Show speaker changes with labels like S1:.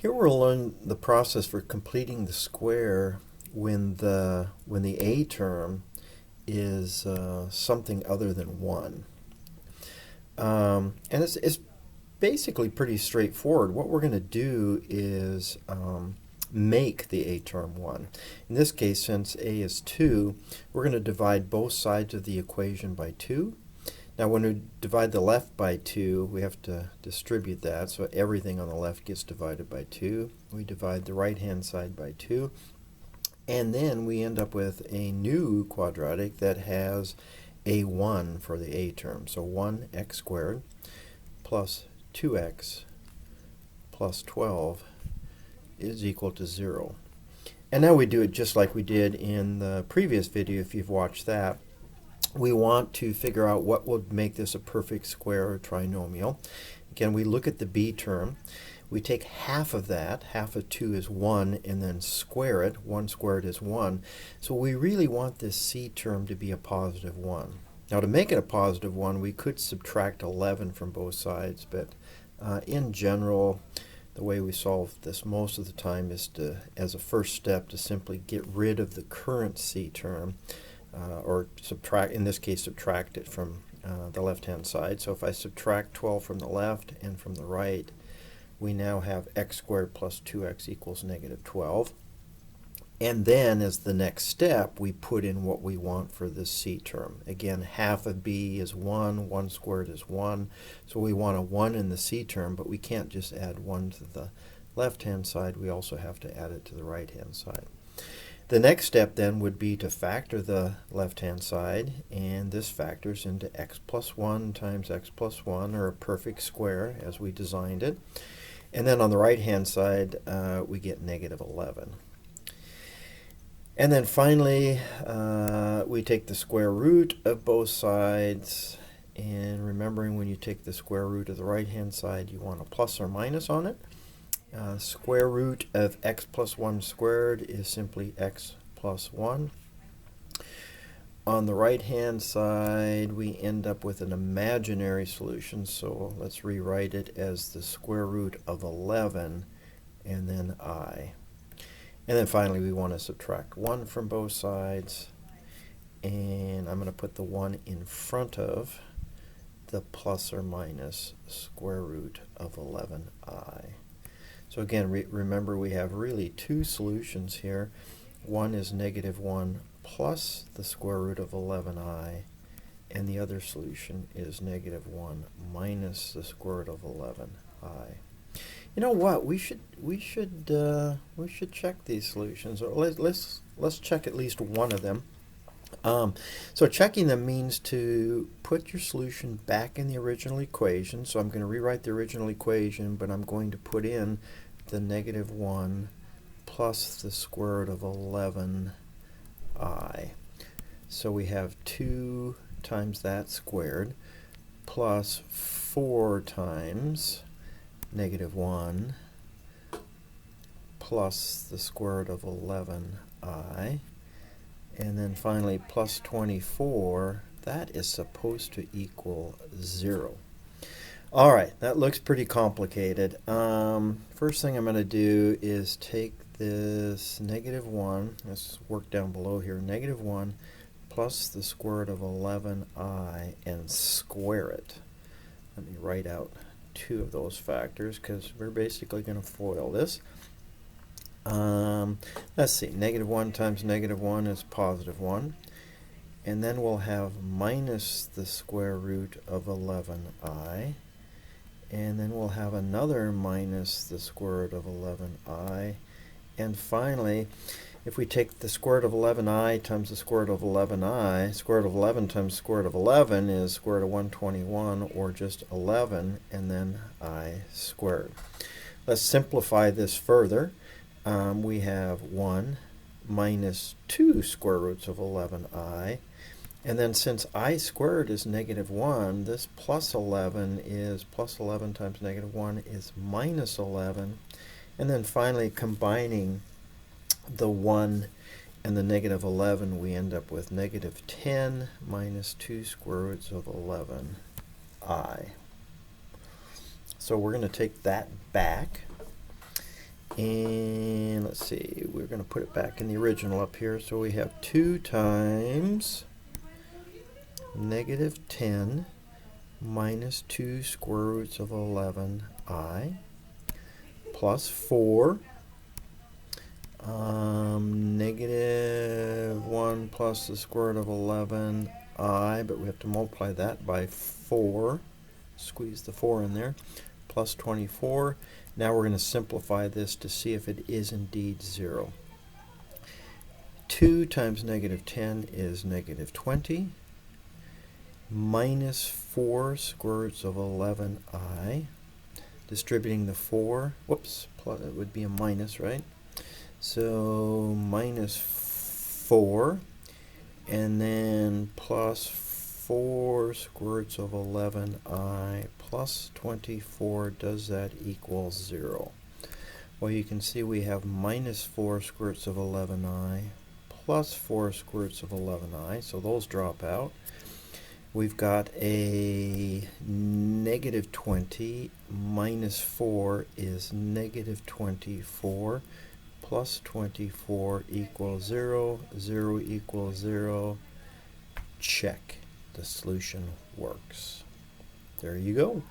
S1: Here we'll learn the process for completing the square when the a term is something other than 1. And it's basically pretty straightforward. What we're going to do is make the a term 1. In this case, since a is 2, we're going to divide both sides of the equation by 2. Now when we divide the left by 2, we have to distribute that, so everything on the left gets divided by 2. We divide the right-hand side by 2, and then we end up with a new quadratic that has a 1 for the a term. So 1x squared plus 2x plus 12 is equal to 0. And now we do it just like we did in the previous video if you've watched that. We want to figure out what would make this a perfect square or trinomial. Again, we look at the b term. We take half of that, half of 2 is 1, and then square it. 1 squared is 1. So we really want this c term to be a positive 1. Now to make it a positive 1, we could subtract 11 from both sides, but in general, the way we solve this most of the time is to, as a first step, to simply get rid of the current c term. Or subtract, in this case, subtract it from the left-hand side. So if I subtract 12 from the left and from the right, we now have x squared plus 2x equals negative 12. And then, as the next step, we put in what we want for this c term. Again, half of b is 1, 1 squared is 1. So we want a 1 in the c term, but we can't just add 1 to the left-hand side. We also have to add it to the right-hand side. The next step then would be to factor the left-hand side, and this factors into x plus 1 times x plus 1, or a perfect square as we designed it. And then on the right-hand side, we get negative 11. And then finally, we take the square root of both sides, and remembering when you take the square root of the right-hand side, you want a plus or minus on it. Square root of x plus 1 squared is simply x plus 1. On the right-hand side, we end up with an imaginary solution, so let's rewrite it as the square root of 11 and then I. And then finally, we want to subtract 1 from both sides, and I'm going to put the 1 in front of the plus or minus square root of 11i. So again, remember we have really two solutions here. One is negative 1 plus the square root of 11i, and the other solution is negative 1 minus the square root of 11i. You know what? We should check these solutions. Or let's check at least one of them. So checking them means to put your solution back in the original equation. So I'm going to rewrite the original equation, but I'm going to put in the negative 1 plus the square root of 11i. So we have 2 times that squared plus 4 times negative 1 plus the square root of 11i. And then finally plus 24, that is supposed to equal 0. Alright, that looks pretty complicated. First thing I'm going to do is take this negative 1, let's work down below here, negative 1 plus the square root of 11i and square it. Let me write out 2 of those factors because we're basically going to FOIL this. Let's see, negative 1 times negative 1 is positive 1. And then we'll have minus the square root of 11i. And then we'll have another minus the square root of 11i. And finally, if we take the square root of 11i times the square root of 11i, square root of 11 times square root of 11 is square root of 121, or just 11, and then I squared. Let's simplify this further. We have 1 minus 2 square roots of 11i. And then since I squared is negative 1, this plus 11 is plus 11 times negative 1 is minus 11. And then finally, combining the 1 and the negative 11, we end up with negative 10 minus 2 square roots of 11i. So we're going to take that back. And let's see, we're going to put it back in the original up here. So we have 2 times negative 10 minus 2 square roots of 11i plus 4 negative 1 plus the square root of 11i, but we have to multiply that by 4. Squeeze the 4 in there. Plus 24. Now we're going to simplify this to see if it is indeed 0. 2 times negative 10 is negative 20. Minus 4 square roots of 11i. Distributing the 4. Whoops. Plus, it would be a minus, right? So minus 4. And then plus 4 square roots of 11i plus 24. Does that equal 0? Well, you can see we have minus 4 square roots of 11i plus 4 square roots of 11i, so those drop out. We've got a negative 20 minus 4 is negative 24 plus 24 equals 0. 0 equals 0. Check. The solution works. There you go.